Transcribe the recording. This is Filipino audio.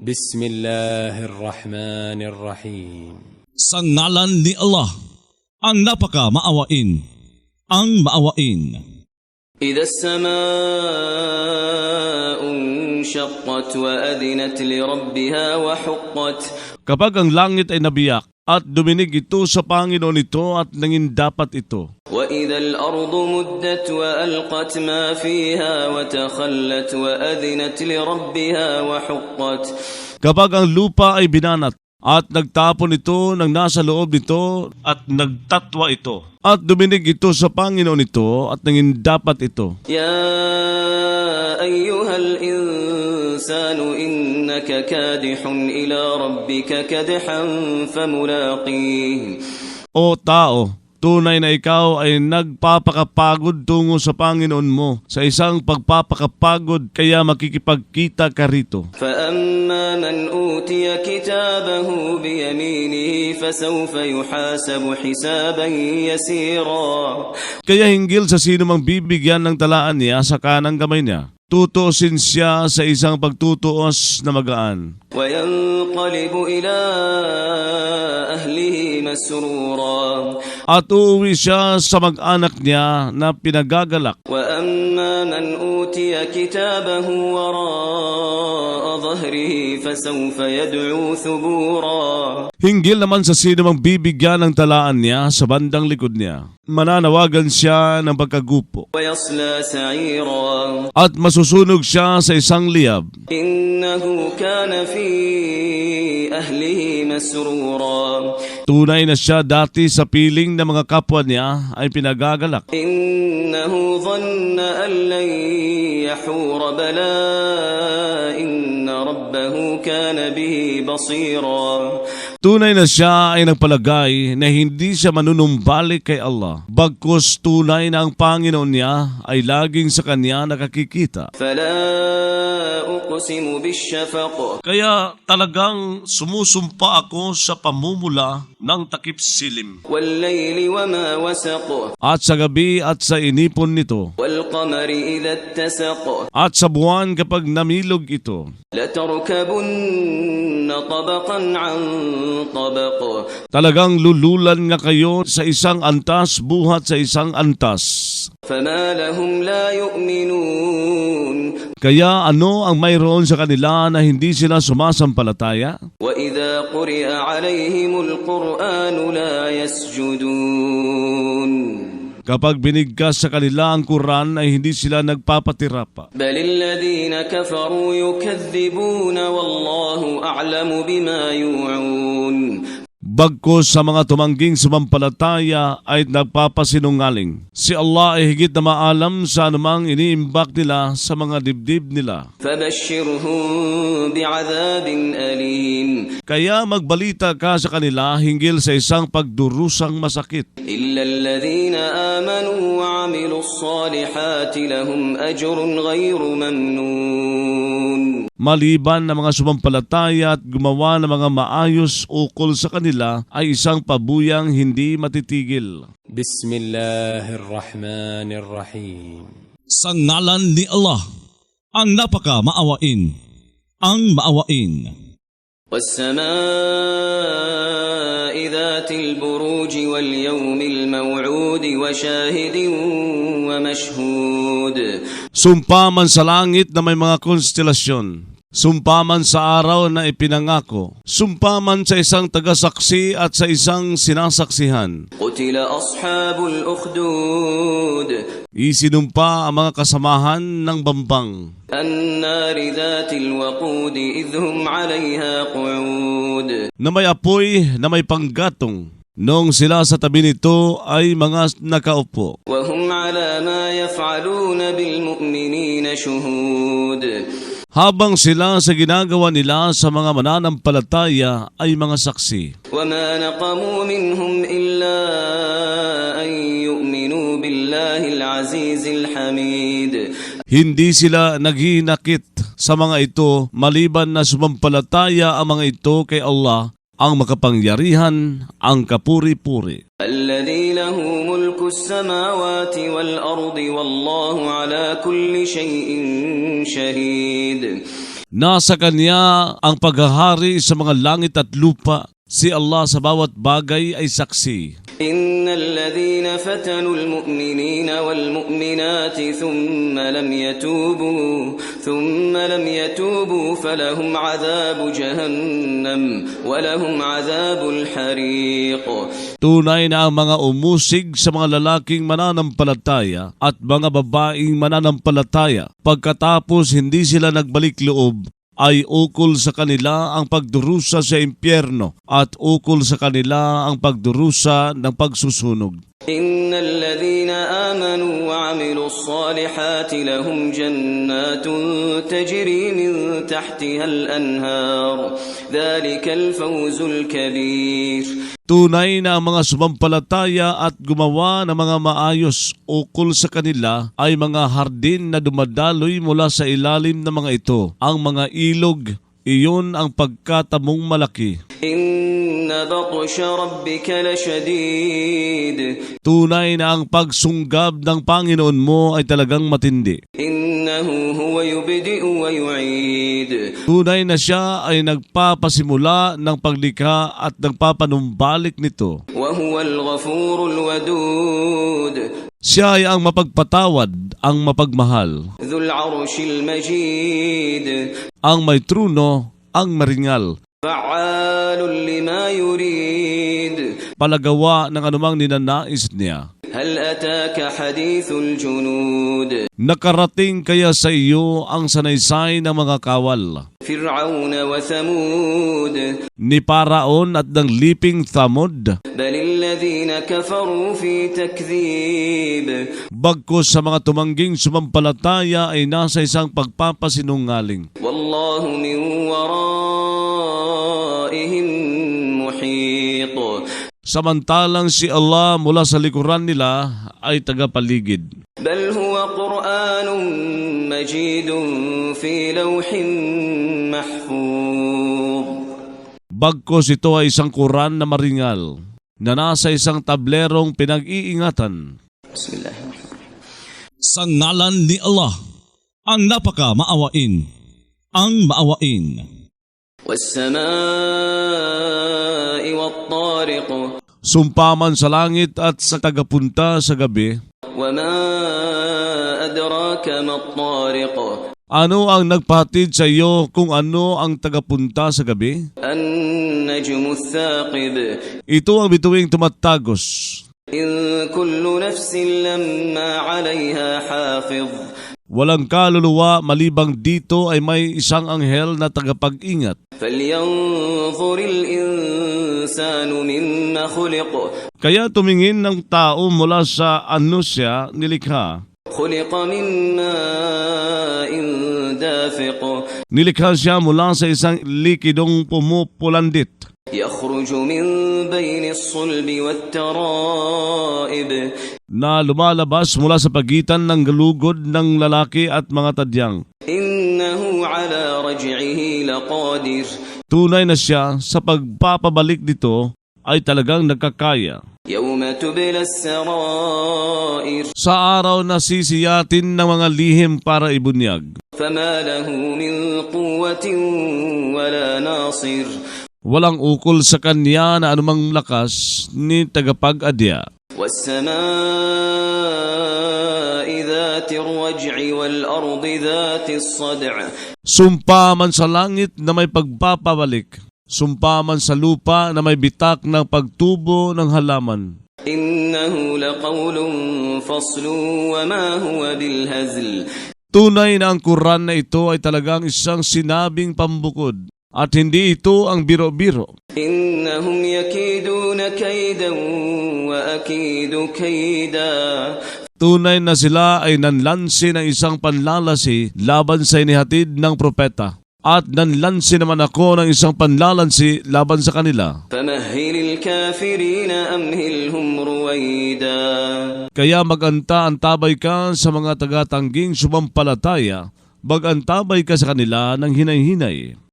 Bismillahirrahmanirrahim. Sa ngalan ni Allah, ang napaka maawain, ang maawain. إذا السماء انشقت وأذنت لربها وحقت. Kapag ang langit ay nabiyak at duminig ito sa Panginoon ito at nangin dapat ito. وإذا الأرض مدت وألقت ما فيها وتخلت وأذنت لربها وحقت. Kapag ang lupa ay binanat at nagtapon ito ng nasa loob nito at nagtatwa ito. At duminig ito sa Panginoon ito at nangin dapat ito. يا أيها الإنسان إنك كادح إلى ربك كدحا فملاقيه. O tao, tunay na ikaw ay nagpapakapagod tungo sa Panginoon mo sa isang pagpapakapagod kaya makikipagkita ka rito. فأما من أوتي كتابه بيمينه فسوف يحاسب حسابا يسيرا. Kaya hinggil sa sino mang bibigyan ng talaan niya sa kanang kamay niya, tutuusin siya sa isang pagtutuos na magaan. وينقلب إلى أهله مسرورا. At uuwi siya sa mag-anak niya na pinagagalak. وأما من أوتي كتابه وراء ظهره فسوف يدعو ثبورا. Hinggil naman sa sino mang bibigyan ng talaan niya sa bandang likod niya, mananawagan siya ng pagkagupo. ويصلى سعيرا. At masusunog siya sa isang liyab. إنه كان في أهله مسرورا. Tunay na siya dati sa piling ng mga kapwa niya ay pinagagalak. إنه ظن أن لن يحور بلى إن ربه كان به بصيرا. Tunay na siya ay nagpalagay na hindi siya manunumbalik kay Allah. Bagkus tunay na ang Panginoon niya ay laging sa kanya nakakikita. فلا أقسم بالشفق. Kaya talagang sumusumpa ako sa pamumula ng takip silim. والليل وما وسق. At sa gabi at sa inipon nito. والقمر إذا اتسق. At sa buwan kapag namilog ito. لتركبن طبقا عن طبق. Talagang lululan nga kayo sa isang antas buhat sa isang antas. فما لهم لا يؤمنون. Kaya ano ang mayroon sa kanila na hindi sila sumasampalataya? وإذا قرئ عليهم القرآن لا يسجدون. Kapag binigkas sa kanila ang Quran ay hindi sila nagpapatirapa. بل الذين كفروا يكذبون والله أعلم بما يوعون. Bagkus sa mga tumangging sumampalataya ay nagpapasinungaling. Si Allah ay higit na maalam sa anumang iniimbak nila sa mga dibdib nila. فبشرهم بعذاب أليم. Kaya magbalita ka sa kanila hinggil sa isang pagdurusang masakit. إلا الذين آمنوا وعملوا الصالحات لهم أجر غير ممنون. Maliban na mga sumampalataya at gumawa ng mga maayos ukol sa kanila ay isang pabuyang hindi matitigil. Bismillahirrahmanirrahim. Sa ngalan ni Allah, ang napaka maawain, ang maawain. والسماء ذات البروج واليوم الموعود وشاهد ومشهود. Sumpa man sa langit na may mga konstelasyon. Sumpa man sa araw na ipinangako. Sumpa man sa isang tagasaksi at sa isang sinasaksihan. قتل أصحاب الأخدود. Isinumpa ang mga kasamahan ng bambang. النار ذات الوقود إذ هم عليها قعود. Na may apoy na may panggatong. Noong sila sa tabi nito ay mga nakaupo. وهم على ما يفعلون بالمؤمنين شهود. Habang sila sa ginagawa nila sa mga mananampalataya ay mga saksi. وما نقموا منهم إلا أن يؤمنوا بالله العزيز الحميد. Hindi sila naghinakit sa mga ito maliban na sumampalataya ang mga ito kay Allah, ang makapangyarihan, ang kapuri-puri. الذي له ملك السماوات والأرض والله على كل شيء شهيد. Nasa Kanya ang paghahari sa mga langit at lupa. Si Allah sa bawat bagay ay saksi. إن الذين فتنوا المؤمنين والمؤمنات ثم لم يتوبوا فلهم عذاب جهنم ولهم عذاب الحريق. Tunay na ang mga umusig sa mga lalaking mananampalataya at mga babaeng mananampalataya pagkatapos hindi sila nagbalik loob ay ukol sa kanila ang pagdurusa sa impyerno at ukol sa kanila ang pagdurusa ng pagsusunog. إن الذين آمنوا وعملوا الصالحات لهم جنات تجري من تحتها الأنهار ذلك الفوز الكبير. Tunay na ang mga sumampalataya at gumawa ng mga maayos ukol sa kanila ay mga hardin na dumadaloy mula sa ilalim ng mga ito. Ang mga ilog, iyon ang pagkatamong malaki. إن بطش ربك لشديد Tunay na ang pagsunggab ng Panginoon mo ay talagang matindi. إنه هو يبدئ ويعيد Tunay na siya ay nagpapasimula ng paglikha at nagpapanumbalik nito. وهو الغفور الودود Siya ay ang mapagpatawad, ang mapagmahal, ذو العرش المجيد ang may truno, ang maringal, فعال لما يريد. palagawa ng anumang ninanais niya. هل أتاك حديث الجنود Nakarating kaya sa iyo ang sanaysay ng mga kawal فرعون وثمود ni Paraon at ng liping Thamud, بل الذين كفروا في تكذيب. bagkus sa mga tumangging sumampalataya ay nasa isang pagpapasinungaling. والله من ورائهم محيط. Samantalang si Allah mula sa likuran nila ay tagapaligid. بل هو قرآن مجيد في لوح محفوظ. Bagkus ito ay isang Quran na maringal na nasa isang tablerong pinag-iingatan. بسم الله الرحمن الرحيم. Sa ngalan ni Allah, ang napaka maawain, ang maawain. والسماء والطارق Sumpaman sa langit at sa tagapunta sa gabi. وما أدراك ما الطارق Ano ang nagpahatid sa iyo kung ano ang tagapunta sa gabi? النجم الثاقب Ito ang bituing tumatagos. إن كل نفس لما عليها حافظ. Walang kaluluwa malibang dito ay may isang anghel na tagapag-ingat. فلينظر الإنسان مما خلق. Kaya tumingin ng tao mula sa ano siya nilikha. خلق من ماء دافق Nilikha siya mula sa isang likidong pumupulandit يخرج من بين الصلب والترائب. na lumalabas mula sa pagitan ng galugod ng lalaki at mga tadyang. إنه على رجعه لقادر. Tunay na siya sa pagpapabalik dito ay talagang nagkakaya. يوم تبلى السرائر Sa araw na sisiyatin ng mga lihim para ibunyag, فما له من قوة ولا ناصر. walang ukol sa kanya na anumang lakas ni tagapag-adya. والسماء ذات الرجع والأرض ذات الصدع. Sumpa man sa langit na may pagpapabalik, sumpa man sa lupa na may bitak ng pagtubo ng halaman. إنه لقول فصل وما هو بالهزل. Tunay na ang Quran na ito ay talagang isang sinabing pambukod at hindi ito ang biro-biro. إنهم يكيدون كيدا وأكيد كيدا. Tunay na sila ay nanlansi ng isang panlalasi laban sa inihatid ng propeta. At nanlansi naman ako ng isang panlalansi laban sa kanila. فمهل الكافرين أمهلهم رويدا. Kaya mag-anta-antabay ka sa mga tagatangging sumampalataya, mag-antabay ka sa kanila ng hinay-hinay.